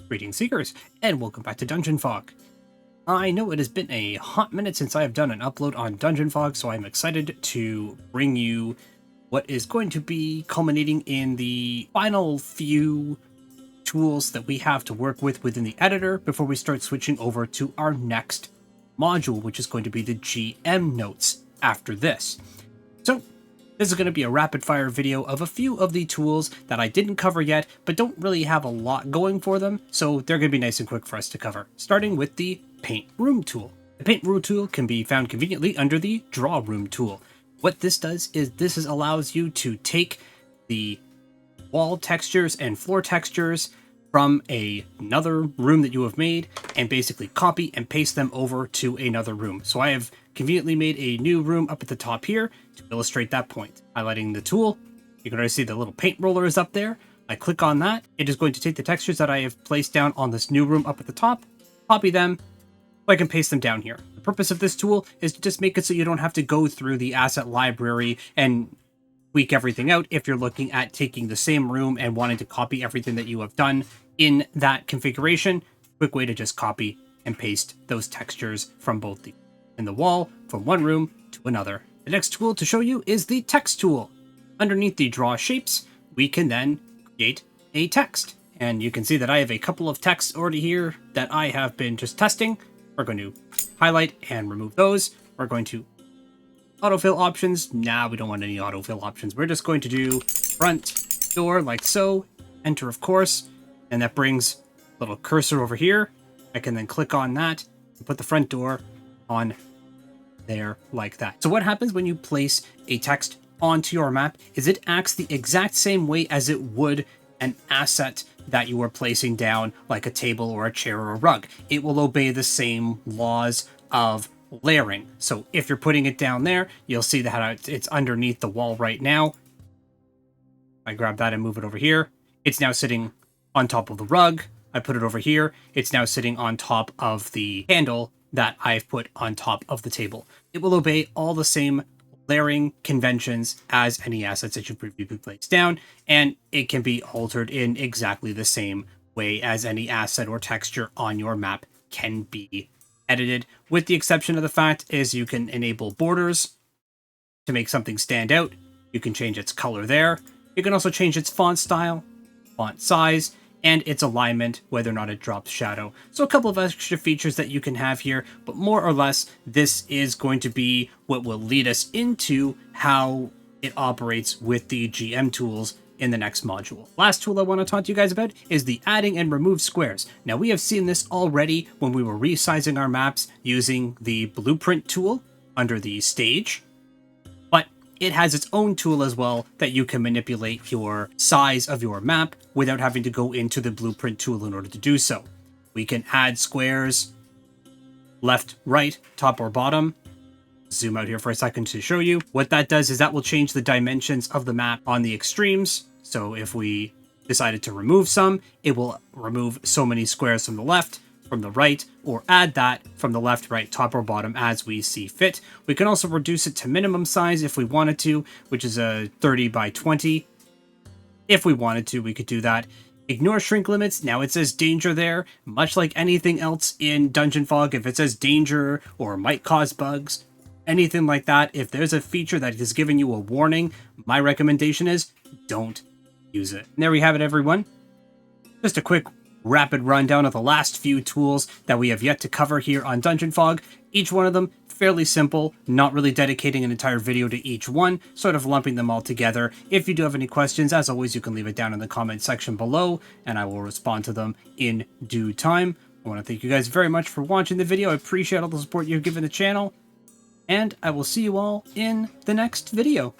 Greetings, Seekers, and welcome back to DungeonFog. I know it has been a hot minute since I have done an upload on DungeonFog, so I'm excited to bring you what is going to be culminating in the final few tools that we have to work with within the editor before we start switching over to our next module, which is going to be the GM notes after this. So, this is going to be a rapid-fire video of a few of the tools that I didn't cover yet, but don't really have a lot going for them, so they're going to be nice and quick for us to cover, starting with the Paint Room tool. The Paint Room tool can be found conveniently under the Draw Room tool. What this does is allows you to take the wall textures and floor textures from another room that you have made and basically copy and paste them over to another room. So I have conveniently made a new room up at the top here to illustrate that point. Highlighting the tool, you can already see the little paint roller is up there. I click on that. It is going to take the textures that I have placed down on this new room up at the top, copy them, so I can paste them down here. The purpose of this tool is to just make it so you don't have to go through the asset library and tweak everything out if you're looking at taking the same room and wanting to copy everything that you have done in that configuration. Quick way to just copy and paste those textures from both in the wall from one room to another. The next tool to show you is the text tool. Underneath the draw shapes, we can then create a text. And you can see that I have a couple of texts already here that I have been just testing. We're going to highlight and remove those. We're going to autofill options. Nah, we don't want any autofill options. We're just going to do front door like so. Enter, of course. And that brings a little cursor over here. I can then click on that and put the front door on there like that. So what happens when you place a text onto your map is it acts the exact same way as it would an asset that you are placing down, like a table or a chair or a rug. It will obey the same laws of layering. So if you're putting it down there, you'll see that it's underneath the wall right now. I grab that and move it over here. It's now sitting on top of the rug. I put it over here. It's now sitting on top of the handle that I've put on top of the table. It will obey all the same layering conventions as any assets that you previously placed down, and it can be altered in exactly the same way as any asset or texture on your map can be edited, with the exception of the fact is you can enable borders to make something stand out. You can change its color there. You can also change its font style, font size, and its alignment, whether or not it drops shadow. So a couple of extra features that you can have here, but more or less, this is going to be what will lead us into how it operates with the GM tools in the next module. Last tool I want to talk to you guys about is the adding and remove squares. Now we have seen this already when we were resizing our maps using the blueprint tool under the stage, but it has its own tool as well that you can manipulate your size of your map without having to go into the blueprint tool in order to do so. We can add squares left, right, top, or bottom. Zoom out here for a second to show you. What that does is that will change the dimensions of the map on the extremes. So if we decided to remove some, it will remove so many squares from the left, from the right, or add that from the left, right, top, or bottom as we see fit. We can also reduce it to minimum size if we wanted to, which is a 30 by 20. If we wanted to, we could do that. Ignore shrink limits. Now it says danger there. Much like anything else in DungeonFog, if it says danger or might cause bugs, anything like that, if there's a feature that is giving you a warning, my recommendation is don't use it. And there we have it, everyone. Just a quick rapid rundown of the last few tools that we have yet to cover here on DungeonFog. Each one of them fairly simple, not really dedicating an entire video to each one, sort of lumping them all together. If you do have any questions, as always, you can leave it down in the comment section below, and I will respond to them in due time. I want to thank you guys very much for watching the video. I appreciate all the support you've given the channel, and I will see you all in the next video.